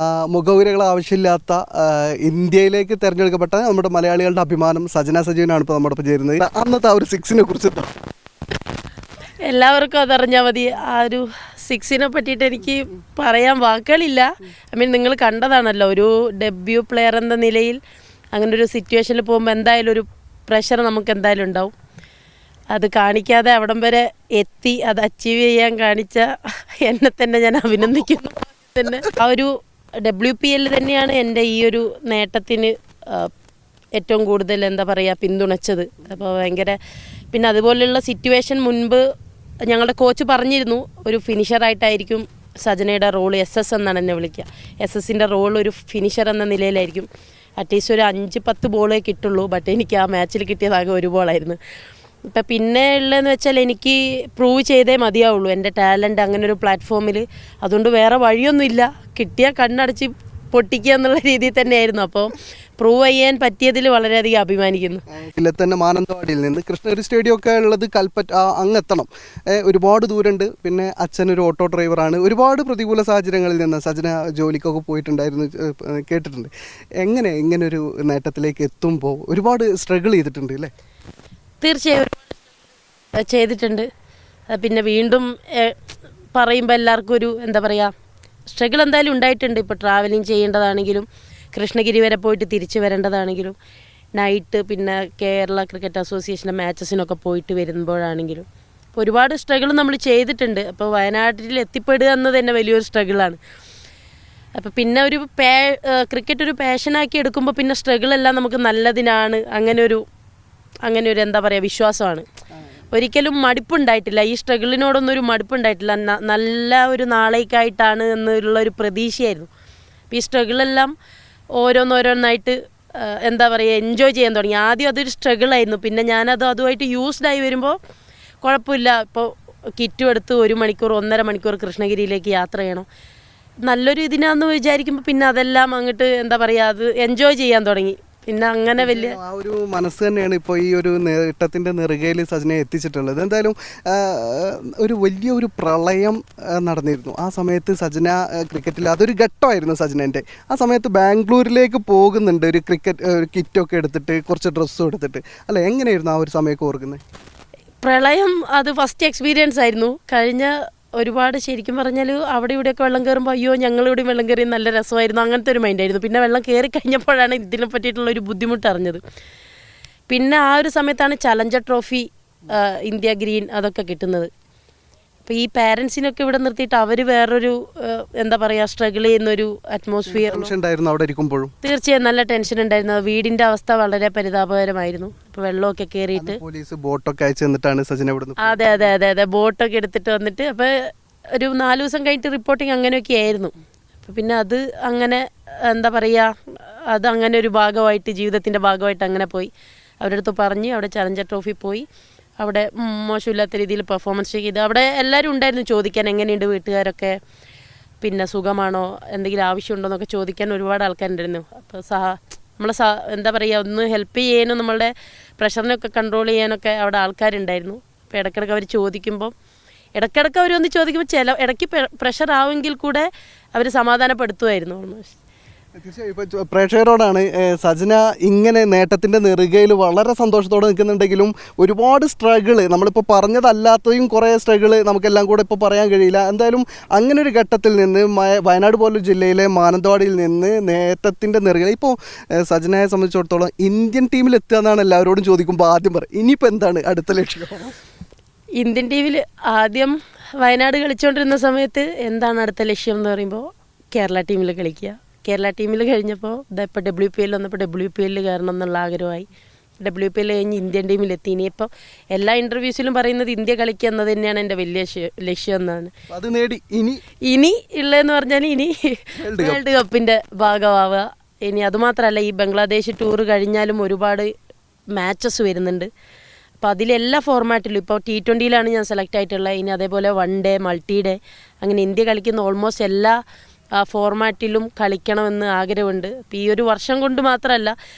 മുഖവുരകൾ ആവശ്യമില്ലാത്ത ഇന്ത്യയിലേക്ക് തിരഞ്ഞെടുക്കപ്പെട്ട നമ്മുടെ മലയാളികളുടെ അഭിമാനം സജന സജീവനാണ് ഇപ്പോൾ നമ്മുടെ ഒപ്പം ചേരുന്നത്. അന്നത്തെ ആ ഒരു സിക്സിനെ കുറിച്ച് എല്ലാവർക്കും അതറിഞ്ഞാൽ മതി. ആ ഒരു സിക്സിനെ പറ്റിയിട്ട് എനിക്ക് പറയാൻ വാക്കുകളില്ല. നിങ്ങൾ കണ്ടതാണല്ലോ, ഒരു ഡെബ്യൂ പ്ലെയർ എന്ന നിലയിൽ അങ്ങനെ ഒരു സിറ്റുവേഷനിൽ പോകുമ്പോൾ എന്തായാലും ഒരു പ്രഷർ നമുക്ക് എന്തായാലും ഉണ്ടാവും. അത് കാണിക്കാതെ അവിടം വരെ എത്തി അത് അച്ചീവ് ചെയ്യാൻ കാണിച്ച എന്നെ തന്നെ ഞാൻ അഭിനന്ദിക്കുന്നു. തന്നെ ആ ഒരു WPL തന്നെയാണ് എൻ്റെ ഈ ഒരു നേട്ടത്തിന് ഏറ്റവും കൂടുതൽ എന്താ പറയുക പിന്തുണച്ചത്. അപ്പോൾ ഭയങ്കര പിന്നെ അതുപോലെയുള്ള സിറ്റുവേഷൻ മുൻപ് ഞങ്ങളുടെ കോച്ച് പറഞ്ഞിരുന്നു, ഒരു ഫിനിഷറായിട്ടായിരിക്കും സജനയുടെ റോൾ. SS എന്നാണ് എന്നെ വിളിക്കുക. SS-ൻ്റെ റോൾ ഒരു ഫിനിഷർ എന്ന നിലയിലായിരിക്കും. അറ്റ്ലീസ്റ്റ് ഒരു 5-10 ബോളേ കിട്ടുള്ളൂ. ബട്ട് എനിക്ക് ആ മാച്ചിൽ കിട്ടിയതാകെ ഒരു ബോളായിരുന്നു. ഇപ്പം പിന്നെ ഉള്ളതെന്ന് വെച്ചാൽ എനിക്ക് പ്രൂവ് ചെയ്തേ മതിയാവുള്ളൂ എൻ്റെ ടാലൻറ്റ് അങ്ങനെ ഒരു പ്ലാറ്റ്ഫോമിൽ. അതുകൊണ്ട് വേറെ വഴിയൊന്നുമില്ല, കിട്ടിയാൽ കണ്ണടച്ച് പൊട്ടിക്കുക എന്നുള്ള രീതിയിൽ തന്നെയായിരുന്നു. അപ്പോൾ പ്രൂവ് ചെയ്യാൻ പറ്റിയതിൽ വളരെയധികം അഭിമാനിക്കുന്നു. തന്നെ മാനന്തവാടിയിൽ നിന്ന് കൃഷ്ണഗിരി സ്റ്റേഡിയം ഒക്കെ ഉള്ളത് കൽപ്പറ്റ അങ്ങെത്തണം, ഒരുപാട് ദൂരമുണ്ട്. പിന്നെ അച്ഛനൊരു ഓട്ടോ ഡ്രൈവറാണ്. ഒരുപാട് പ്രതികൂല സാഹചര്യങ്ങളിൽ നിന്ന് സജന ജോലിക്കൊക്കെ പോയിട്ടുണ്ടായിരുന്നു, കേട്ടിട്ടുണ്ട്. ഇങ്ങനൊരു നേട്ടത്തിലേക്ക് എത്തുമ്പോൾ ഒരുപാട് സ്ട്രഗിൾ ചെയ്തിട്ടുണ്ട് അല്ലേ? തീർച്ചയായും ചെയ്തിട്ടുണ്ട്. പിന്നെ വീണ്ടും പറയുമ്പോൾ എല്ലാവർക്കും ഒരു എന്താ പറയുക സ്ട്രഗിൾ എന്തായാലും ഉണ്ടായിട്ടുണ്ട്. ഇപ്പോൾ ട്രാവലിംഗ് ചെയ്യേണ്ടതാണെങ്കിലും കൃഷ്ണഗിരി വരെ പോയിട്ട് തിരിച്ചു വരേണ്ടതാണെങ്കിലും നൈറ്റ് പിന്നെ കേരള ക്രിക്കറ്റ് അസോസിയേഷൻ്റെ മാച്ചസിനൊക്കെ പോയിട്ട് വരുമ്പോഴാണെങ്കിലും ഒരുപാട് സ്ട്രഗിൾ നമ്മൾ ചെയ്തിട്ടുണ്ട്. അപ്പോൾ വയനാട്ടിൽ എത്തിപ്പെടുക എന്നത് തന്നെ വലിയൊരു സ്ട്രഗിളാണ്. അപ്പോൾ പിന്നെ ഒരു ക്രിക്കറ്റ് ഒരു പാഷനാക്കി എടുക്കുമ്പോൾ പിന്നെ സ്ട്രഗിളെല്ലാം നമുക്ക് നല്ലതിനാണ്. അങ്ങനെ ഒരു എന്താ പറയുക വിശ്വാസമാണ്. ഒരിക്കലും മടുപ്പുണ്ടായിട്ടില്ല, ഈ സ്ട്രഗിളിനോടൊന്നും ഒരു മടുപ്പുണ്ടായിട്ടില്ല. നല്ല ഒരു നാളേക്കായിട്ടാണ് എന്നുള്ളൊരു പ്രതീക്ഷയായിരുന്നു. അപ്പോൾ ഈ സ്ട്രഗിളെല്ലാം ഓരോന്നോരോന്നായിട്ട് എന്താ പറയുക എൻജോയ് ചെയ്യാൻ തുടങ്ങി. ആദ്യം അതൊരു സ്ട്രഗിളായിരുന്നു. പിന്നെ അതുമായിട്ട് യൂസ്ഡായി വരുമ്പോൾ കുഴപ്പമില്ല. ഇപ്പോൾ കിറ്റും എടുത്ത് 1 മണിക്കൂർ 1.5 മണിക്കൂർ കൃഷ്ണഗിരിയിലേക്ക് യാത്ര ചെയ്യണം, നല്ലൊരു ഇതിനാന്ന് വിചാരിക്കുമ്പോൾ പിന്നെ അതെല്ലാം അങ്ങോട്ട് എന്താ പറയുക അത് എൻജോയ് ചെയ്യാൻ തുടങ്ങി. പിന്നെ അങ്ങനെ വലിയ ആ ഒരു മനസ്സ് തന്നെയാണ് ഇപ്പോൾ ഈ ഒരു നേട്ടത്തിൻ്റെ നെറുകയിൽ സജനയെ എത്തിച്ചിട്ടുള്ളത്. എന്തായാലും ഒരു വലിയൊരു പ്രളയം നടന്നിരുന്നു. ആ സമയത്ത് സജന ക്രിക്കറ്റിൽ അതൊരു ഘട്ടമായിരുന്നു സജനേൻ്റെ. ആ സമയത്ത് ബാംഗ്ലൂരിലേക്ക് പോകുന്നുണ്ട് ഒരു കിറ്റൊക്കെ എടുത്തിട്ട് കുറച്ച് ഡ്രസ്സും എടുത്തിട്ട് അല്ലേ? എങ്ങനെയായിരുന്നു ആ ഒരു സമയമൊക്കെ ഓർക്കുന്നത്? പ്രളയം അത് ഫസ്റ്റ് എക്സ്പീരിയൻസ് ആയിരുന്നു. കഴിഞ്ഞ ഒരുപാട് ശരിക്കും പറഞ്ഞാൽ അവിടെ ഇവിടെയൊക്കെ വെള്ളം കയറുമ്പോൾ അയ്യോ ഞങ്ങളിവിടെ വെള്ളം കയറി നല്ല രസമായിരുന്നു, അങ്ങനത്തെ ഒരു മൈൻഡായിരുന്നു. പിന്നെ വെള്ളം കയറി കഴിഞ്ഞപ്പോഴാണ് ഇതിനെ പറ്റിയിട്ടുള്ളൊരു ബുദ്ധിമുട്ട് അറിഞ്ഞത്. പിന്നെ ആ ഒരു സമയത്താണ് ചലഞ്ചർ ട്രോഫി, ഇന്ത്യ ഗ്രീൻ അതൊക്കെ കിട്ടുന്നത്. അപ്പോൾ ഈ പാരൻസിനൊക്കെ ഇവിടെ നിർത്തിയിട്ട് അവർ വേറൊരു എന്താ പറയുക സ്ട്രഗിൾ ചെയ്യുന്നൊരു അറ്റ്മോസ്ഫിയർ ഉണ്ടായിരുന്നു അവിടെ ഇരിക്കുമ്പോഴും. തീർച്ചയായും നല്ല ടെൻഷൻ ഉണ്ടായിരുന്നു. വീടിൻ്റെ അവസ്ഥ വളരെ പരിതാപകരമായിരുന്നു. ഇപ്പോൾ വെള്ളമൊക്കെ കയറിയിട്ട് പോലീസ് ബോട്ടൊക്കെ അയച്ചു തന്നിട്ടാണ് സജന ഇവിടെ. അതെ ബോട്ടൊക്കെ എടുത്തിട്ട് വന്നിട്ട് അപ്പോൾ ഒരു 4 ദിവസം കഴിഞ്ഞിട്ട് റിപ്പോർട്ടിങ് അങ്ങനെയൊക്കെ ആയിരുന്നു. അപ്പോൾ പിന്നെ അത് അങ്ങനെ എന്താ പറയുക അത് അങ്ങനെ ഒരു ഭാഗമായിട്ട് ജീവിതത്തിൻ്റെ ഭാഗമായിട്ട് അങ്ങനെ പോയി. അവരുടെ അടുത്ത് പറഞ്ഞ് അവിടെ ചലഞ്ചർ ട്രോഫി പോയി. അവിടെ മോശമില്ലാത്ത രീതിയിൽ പെർഫോമൻസ് ചെയ്ത് അവിടെ എല്ലാവരും ഉണ്ടായിരുന്നു ചോദിക്കാൻ എങ്ങനെയുണ്ട് വീട്ടുകാരൊക്കെ, പിന്നെ സുഖമാണോ, എന്തെങ്കിലും ആവശ്യമുണ്ടോ എന്നൊക്കെ ചോദിക്കാൻ ഒരുപാട് ആൾക്കാരുണ്ടായിരുന്നു. അപ്പോൾ നമ്മളെ എന്താ പറയുക ഒന്ന് ഹെൽപ്പ് ചെയ്യാനും നമ്മളുടെ പ്രഷറിനൊക്കെ കൺട്രോൾ ചെയ്യാനൊക്കെ അവിടെ ആൾക്കാരുണ്ടായിരുന്നു. അപ്പോൾ ഇടയ്ക്കിടയ്ക്ക് അവർ ചോദിക്കുമ്പോൾ ഇടയ്ക്കിടയ്ക്ക് അവർ വന്ന് ചോദിക്കുമ്പോൾ ഇടയ്ക്ക് പ്രഷർ ആവുമെങ്കിൽ കൂടെ അവർ സമാധാനപ്പെടുത്തുമായിരുന്നു. ഓൾമോസ്റ്റ് തീർച്ചയായും ഇപ്പോൾ പ്രേക്ഷകരോടാണ് സജന ഇങ്ങനെ നേട്ടത്തിൻ്റെ നെറുകയിൽ വളരെ സന്തോഷത്തോടെ നിൽക്കുന്നുണ്ടെങ്കിലും ഒരുപാട് സ്ട്രഗിൾ നമ്മളിപ്പോൾ പറഞ്ഞതല്ലാത്തതും കുറേ സ്ട്രഗിൾ നമുക്കെല്ലാം കൂടെ ഇപ്പോൾ പറയാൻ കഴിയില്ല. എന്തായാലും അങ്ങനെ ഒരു ഘട്ടത്തിൽ നിന്ന് വയനാട് പോലൊരു ജില്ലയിലെ മാനന്തവാടിയിൽ നിന്ന് നേട്ടത്തിൻ്റെ നെറുകയിൽ ഇപ്പോൾ സജനയെ സംബന്ധിച്ചിടത്തോളം ഇന്ത്യൻ ടീമിൽ എത്തുക എന്നാണ് എല്ലാവരോടും ചോദിക്കുമ്പോൾ ആദ്യം പറയും ഇനിയിപ്പോൾ എന്താണ് അടുത്ത ലക്ഷ്യം? ഇന്ത്യൻ ടീമിൽ ആദ്യം വയനാട് കളിച്ചുകൊണ്ടിരുന്ന സമയത്ത് എന്താണ് അടുത്ത ലക്ഷ്യം എന്ന് പറയുമ്പോൾ കേരള ടീമിൽ കളിക്കുക. കേരള ടീമിൽ കഴിഞ്ഞപ്പോൾ ഇപ്പോൾ WPL വന്നപ്പോൾ WPL കയറണം എന്നുള്ള ആഗ്രഹമായി. WPL കഴിഞ്ഞ് ഇന്ത്യൻ ടീമിലെത്തി. ഇനിയിപ്പോൾ എല്ലാ ഇൻ്റർവ്യൂസിലും പറയുന്നത് ഇന്ത്യ കളിക്കുക എന്നത് തന്നെയാണ് എൻ്റെ വലിയ ലക്ഷ്യം എന്നാണ്. അത് നേടി ഇനി ഉള്ളതെന്ന് പറഞ്ഞാൽ ഇനി വേൾഡ് കപ്പിൻ്റെ ഭാഗമാവുക. ഇനി അതുമാത്രമല്ല ഈ ബംഗ്ലാദേശ് ടൂർ കഴിഞ്ഞാലും ഒരുപാട് മാച്ചസ് വരുന്നുണ്ട്. അപ്പോൾ അതിലെല്ലാ ഫോർമാറ്റിലും ഇപ്പോൾ T20യിലാണ് ഞാൻ സെലക്ട് ആയിട്ടുള്ളത്. ഇനി അതേപോലെ 1 ഡേ മൾട്ടി ഡേ അങ്ങനെ ഇന്ത്യ കളിക്കുന്ന ഓൾമോസ്റ്റ് എല്ലാ ഫോർമാറ്റിലും കളിക്കണമെന്ന് ആഗ്രഹമുണ്ട്. അപ്പോൾ ഈ ഒരു വർഷം കൊണ്ട് മാത്രമല്ല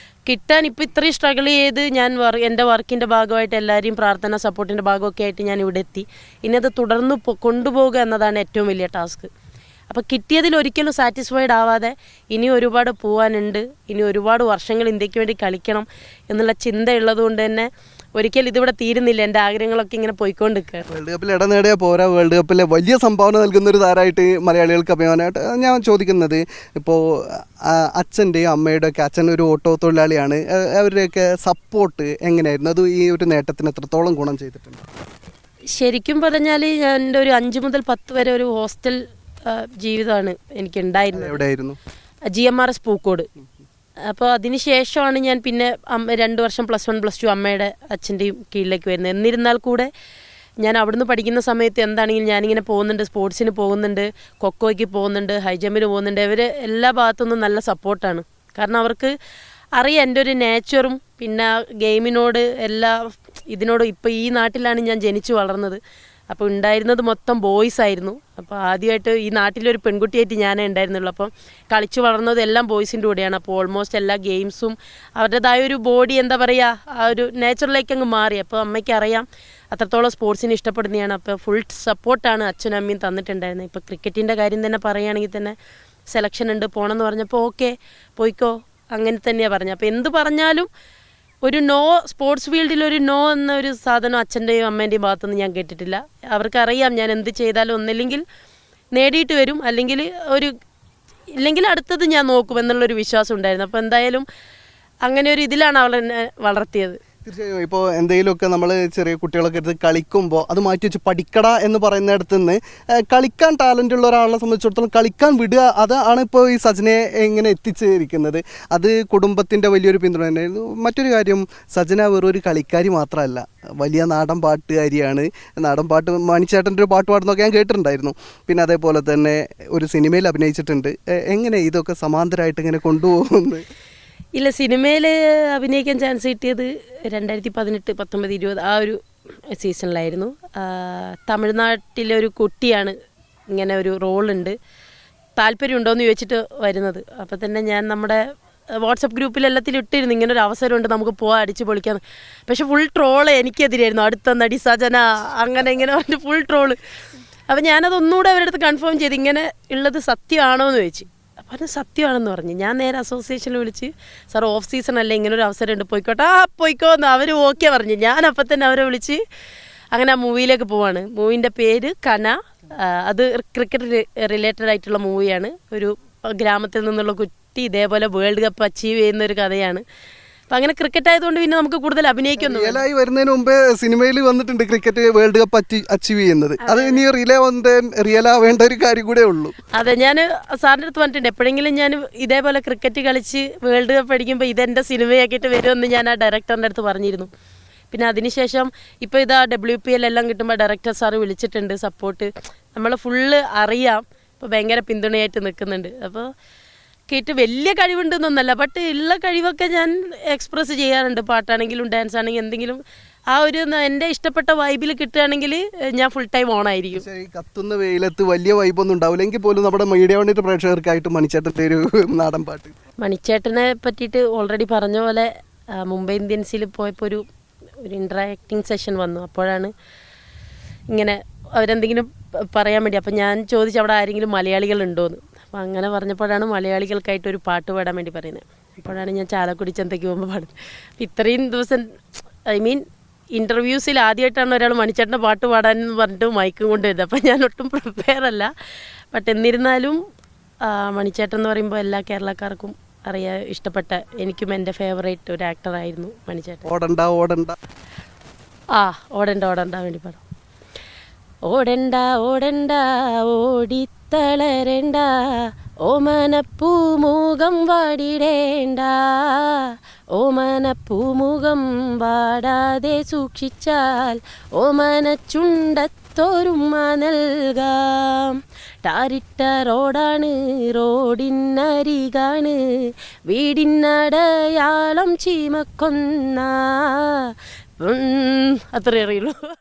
കിട്ടാൻ ഇപ്പോൾ ഇത്രയും സ്ട്രഗിൾ ചെയ്ത് ഞാൻ എൻ്റെ വർക്കിൻ്റെ ഭാഗമായിട്ട് എല്ലാവരെയും പ്രാർത്ഥന സപ്പോർട്ടിൻ്റെ ഭാഗമൊക്കെ ആയിട്ട് ഞാൻ ഇവിടെ എത്തി. ഇനി അത് തുടർന്ന് കൊണ്ടുപോകുക എന്നതാണ് ഏറ്റവും വലിയ ടാസ്ക്. അപ്പോൾ കിട്ടിയതിൽ ഒരിക്കലും സാറ്റിസ്ഫൈഡ് ആവാതെ ഇനി ഒരുപാട് പോകാനുണ്ട്, ഇനി ഒരുപാട് വർഷങ്ങൾ ഇന്ത്യക്ക് വേണ്ടി കളിക്കണം എന്നുള്ള ചിന്തയുള്ളത് കൊണ്ട് തന്നെ ഒരിക്കലും ഇതിവിടെ തീരുന്നില്ല. എൻ്റെ ആഗ്രഹങ്ങളൊക്കെ ഇങ്ങനെ പോയിക്കൊണ്ടിരിക്കുക. വേൾഡ് കപ്പിൽ ഇടം നേടിയ പോരാ, വേൾഡ് കപ്പിലെ വലിയ സംഭാവന നൽകുന്ന ഒരു താരമായിട്ട് മലയാളികൾക്ക് അഭിമാനമായിട്ട് ഞാൻ ചോദിക്കുന്നത്, ഇപ്പോൾ അച്ഛൻ്റെയും അമ്മയുടെയും ഒക്കെ അച്ഛൻ ഒരു ഓട്ടോ തൊഴിലാളിയാണ്, അവരുടെയൊക്കെ സപ്പോർട്ട് എങ്ങനെയായിരുന്നു? അത് ഈ ഒരു നേട്ടത്തിന് എത്രത്തോളം ഗുണം ചെയ്തിട്ടുണ്ട്? ശരിക്കും പറഞ്ഞാൽ എൻ്റെ ഒരു 5 മുതൽ 10 വരെ ഒരു ഹോസ്റ്റൽ ജീവിതമാണ് എനിക്കുണ്ടായിരുന്നത്. എവിടെയായിരുന്നു? GMRS പൂക്കോട്. അപ്പോൾ അതിന് ശേഷമാണ് ഞാൻ പിന്നെ 2 വർഷം +1 +2 അമ്മയുടെ അച്ഛൻ്റെയും കീഴിലേക്ക് വരുന്നത്. എന്നിരുന്നാൽ കൂടെ ഞാൻ അവിടുന്ന് പഠിക്കുന്ന സമയത്ത് എന്താണെങ്കിലും ഞാനിങ്ങനെ പോകുന്നുണ്ട്, സ്പോർട്സിന് പോകുന്നുണ്ട്, കൊക്കോയ്ക്ക് പോകുന്നുണ്ട്, ഹൈ ജമ്പിന് പോകുന്നുണ്ട്. ഇവർ എല്ലാ ഭാഗത്തുനിന്നും നല്ല സപ്പോർട്ടാണ്. കാരണം അവർക്ക് അറിയാം എൻ്റെ ഒരു നേച്ചറും പിന്നെ ഗെയിമിനോട് എല്ലാ ഇതിനോട്. ഇപ്പോൾ ഈ നാട്ടിലാണ് ഞാൻ ജനിച്ചു വളർന്നത്. അപ്പോൾ ഉണ്ടായിരുന്നത് മൊത്തം ബോയ്സ് ആയിരുന്നു. അപ്പോൾ ആദ്യമായിട്ട് ഈ നാട്ടിലൊരു പെൺകുട്ടിയായിട്ട് ഞാനേ ഉണ്ടായിരുന്നുള്ളൂ. അപ്പം കളിച്ചു വളർന്നത് എല്ലാം ബോയ്സിൻ്റെ കൂടെയാണ്. അപ്പോൾ ഓൾമോസ്റ്റ് എല്ലാ ഗെയിംസും അവരുടേതായ ഒരു ബോഡി എന്താ പറയുക, ആ ഒരു നേച്ചറിലേക്ക് അങ്ങ് മാറി. അപ്പോൾ അമ്മയ്ക്ക് അറിയാം അത്രത്തോളം സ്പോർട്സിന് ഇഷ്ടപ്പെടുന്നതാണ്. അപ്പോൾ ഫുൾ സപ്പോർട്ടാണ് അച്ഛനും അമ്മയും തന്നിട്ടുണ്ടായിരുന്നത്. ഇപ്പോൾ ക്രിക്കറ്റിൻ്റെ കാര്യം തന്നെ പറയുകയാണെങ്കിൽ തന്നെ സെലക്ഷൻ ഉണ്ട് പോകണമെന്ന് പറഞ്ഞപ്പോൾ ഓക്കെ പോയിക്കോ അങ്ങനെ തന്നെയാണ് പറഞ്ഞത്. അപ്പോൾ എന്ത് പറഞ്ഞാലും ഒരു നോ, സ്പോർട്സ് ഫീൽഡിൽ ഒരു നോ എന്നൊരു സാധനം അച്ഛൻ്റെയും അമ്മേൻ്റെയും ഭാഗത്തുനിന്ന് ഞാൻ കേട്ടിട്ടില്ല. അവർക്കറിയാം ഞാൻ എന്ത് ചെയ്താലും ഒന്നില്ലെങ്കിൽ നേടിയിട്ട് വരും, അല്ലെങ്കിൽ ഇല്ലെങ്കിൽ അടുത്തത് ഞാൻ നോക്കും എന്നുള്ളൊരു വിശ്വാസം ഉണ്ടായിരുന്നു. അപ്പോൾ എന്തായാലും അങ്ങനെ ഒരു ഇതിലാണ് അവൾ എന്നെ വളർത്തിയത്. തീർച്ചയായും. ഇപ്പോൾ എന്തെങ്കിലുമൊക്കെ നമ്മൾ ചെറിയ കുട്ടികളൊക്കെ എടുത്ത് കളിക്കുമ്പോൾ അത് മാറ്റി വെച്ച് പഠിക്കടാ എന്ന് പറയുന്നിടത്ത് നിന്ന് കളിക്കാൻ ടാലൻ്റ് ഉള്ള ഒരാളെ സംബന്ധിച്ചിടത്തോളം കളിക്കാൻ വിടുക, അതാണ് ഇപ്പോൾ ഈ സജനയെ എങ്ങനെ എത്തിച്ചിരിക്കുന്നത്. അത് കുടുംബത്തിൻ്റെ വലിയൊരു പിന്തുണ തന്നെയായിരുന്നു. മറ്റൊരു കാര്യം, സജന വെറൊരു കളിക്കാരി മാത്രമല്ല, വലിയ നാടൻ പാട്ടുകാരിയാണ്. നാടൻ പാട്ട് മണിച്ചേട്ടൻ്റെ ഒരു പാട്ട് പാടുന്നൊക്കെ ഞാൻ കേട്ടിട്ടുണ്ടായിരുന്നു. പിന്നെ അതേപോലെ തന്നെ ഒരു സിനിമയിൽ അഭിനയിച്ചിട്ടുണ്ട്. എങ്ങനെ ഇതൊക്കെ സമാന്തരമായിട്ട് ഇങ്ങനെ കൊണ്ടുപോകുന്നത്? ഇല്ല, സിനിമയിൽ അഭിനയിക്കാൻ ചാൻസ് കിട്ടിയത് 2018, 19, 20 ആ ഒരു സീസണിലായിരുന്നു. തമിഴ്നാട്ടിലെ ഒരു കുട്ടിയാണ് ഇങ്ങനെ ഒരു റോളുണ്ട്, താല്പര്യമുണ്ടോയെന്ന് ചോദിച്ചിട്ട് വരുന്നത്. അപ്പോൾ തന്നെ ഞാൻ നമ്മുടെ വാട്സപ്പ് ഗ്രൂപ്പിലെല്ലാത്തിലും ഇട്ടിരുന്നു ഇങ്ങനെ ഒരു അവസരമുണ്ട് നമുക്ക് പോകാൻ അടിച്ച് പൊളിക്കാൻ. പക്ഷെ ഫുൾ ട്രോള് എനിക്കെതിരായിരുന്നു, അടുത്ത നടി സജന അങ്ങനെ ഇങ്ങനെ പറഞ്ഞിട്ട് ഫുൾ ട്രോള്. അപ്പോൾ ഞാനതൊന്നുകൂടെ അവരുടെ അടുത്ത് കൺഫേം ചെയ്ത് ഇങ്ങനെ ഉള്ളത് സത്യമാണോ എന്ന് ചോദിച്ചു. അപ്പോൾ അത് സത്യമാണെന്ന് പറഞ്ഞു. ഞാൻ നേരെ അസോസിയേഷനിൽ വിളിച്ച്, സാർ ഓഫ് സീസൺ അല്ലേ, ഇങ്ങനെ ഒരു അവസരം ഉണ്ട്, പോയിക്കോട്ടെ. പോയിക്കോന്ന് അവർ ഓക്കെ പറഞ്ഞു. ഞാൻ അപ്പം തന്നെ അവരെ വിളിച്ച് അങ്ങനെ ആ മൂവിയിലേക്ക് പോവാണ്. മൂവിൻ്റെ പേര് കന. അത് ക്രിക്കറ്റ് റിലേറ്റഡ് ആയിട്ടുള്ള മൂവിയാണ്. ഒരു ഗ്രാമത്തിൽ നിന്നുള്ള കുട്ടി ഇതേപോലെ വേൾഡ് കപ്പ് അച്ചീവ് ചെയ്യുന്ന ഒരു കഥയാണ്. അപ്പം അങ്ങനെ ക്രിക്കറ്റ് ആയതുകൊണ്ട് പിന്നെ നമുക്ക് കൂടുതൽ അഭിനയിക്കുന്നു. റിയലായി വരുന്നതിന് മുമ്പേ സിനിമയിൽ വന്നിട്ടുണ്ട് ക്രിക്കറ്റ് വേൾഡ് കപ്പ് അച്ചീവ് ചെയ്യുന്നത്. അത് ഇനി റിയലാവേണ്ട ഒരു കാര്യം കൂടെ ഉള്ളൂ. അതെ, ഞാൻ സാറിൻ്റെ അടുത്ത് പറഞ്ഞിട്ടുണ്ട് എപ്പോഴെങ്കിലും ഞാൻ ഇതേപോലെ ക്രിക്കറ്റ് കളിച്ച് വേൾഡ് കപ്പ് അടിക്കുമ്പോൾ ഇതെൻ്റെ സിനിമയാക്കിയിട്ട് വരുമെന്ന് ഞാൻ ആ ഡയറക്ടറിൻ്റെ അടുത്ത് പറഞ്ഞിരുന്നു. പിന്നെ അതിനുശേഷം ഇപ്പോൾ ഇതാ WPL എല്ലാം കിട്ടുമ്പോൾ ഡയറക്ടർ സാറ് വിളിച്ചിട്ടുണ്ട് സപ്പോർട്ട്. നമ്മൾ ഫുള്ള് അറിയാം, ഇപ്പോൾ ഭയങ്കര പിന്തുണയായിട്ട് നിൽക്കുന്നുണ്ട്. അപ്പോൾ കേട്ട് വലിയ കഴിവുണ്ടെന്നൊന്നല്ല, ബട്ട് ഉള്ള കഴിവൊക്കെ ഞാൻ എക്സ്പ്രസ് ചെയ്യാറുണ്ട്. പാട്ടാണെങ്കിലും ഡാൻസ് ആണെങ്കിലും എന്തെങ്കിലും ആ ഒരു എൻ്റെ ഇഷ്ടപ്പെട്ട വൈബിൽ കിട്ടുകയാണെങ്കിൽ ഞാൻ ഫുൾ ടൈം ഓണായിരിക്കും. കത്തുന്ന വെയിലത്ത് വലിയ വൈബൊന്നും ഉണ്ടാവില്ല എങ്കിൽ പോലും നമ്മുടെ മീഡിയ വണ്ടിട്ട് പ്രേക്ഷകർക്കായിട്ട് മണിച്ചേട്ടൻ്റെ ഒരു നാടൻ പാട്ട്. മണിച്ചേട്ടനെ പറ്റിയിട്ട് ഓൾറെഡി പറഞ്ഞ പോലെ മുംബൈ ഇന്ത്യൻസിൽ പോയപ്പോൾ ഒരു ഇൻട്രാക്ടിങ് സെഷൻ വന്നു. അപ്പോഴാണ് ഇങ്ങനെ അവരെന്തെങ്കിലും പറയാൻ വേണ്ടി, അപ്പം ഞാൻ ചോദിച്ചു അവിടെ ആരെങ്കിലും മലയാളികളുണ്ടോയെന്ന്. അപ്പോൾ അങ്ങനെ പറഞ്ഞപ്പോഴാണ് മലയാളികൾക്കായിട്ട് ഒരു പാട്ട് പാടാൻ വേണ്ടി പറയുന്നത്. അപ്പോഴാണ് ഞാൻ ചാലക്കുടി ചന്തയ്ക്ക് പോകുമ്പോൾ പാടുന്നത്. അപ്പം ഇത്രയും ദിവസം ഇൻ്റർവ്യൂസിൽ ആദ്യമായിട്ടാണ് ഒരാൾ മണിച്ചേട്ടൻ്റെ പാട്ട് പാടാനെന്ന് പറഞ്ഞിട്ട് മൈക്കും കൊണ്ട് വരുന്നത്. അപ്പം ഞാൻ ഒട്ടും പ്രിപ്പയർ അല്ല. ബട്ട് എന്നിരുന്നാലും മണിച്ചേട്ടൻ എന്ന് പറയുമ്പോൾ എല്ലാ കേരളക്കാർക്കും അറിയാൻ ഇഷ്ടപ്പെട്ട, എനിക്കും എൻ്റെ ഫേവറേറ്റ് ഒരു ആക്ടറായിരുന്നു മണിച്ചേട്ടൻ. ഓടണ്ട ഓടണ്ട ഓടണ്ട ഓടണ്ട വേണ്ടി പാടാം. ഓടണ്ട ഓടണ്ട ഓടിത്തളരണ്ട, ഓമനപ്പൂമുഖം വാടിടേണ്ട, ഓമനപ്പൂമുഖം വാടാതെ സൂക്ഷിച്ചാൽ ഓമനച്ചുണ്ടത്തോരുമ്മ നൽകാം. ടാറിട്ട റോഡാണ്, റോഡിനരികാണ്, വീടിനടയാളം ചീമക്കൊന്ന. അത്രയേ അറിയുള്ളൂ.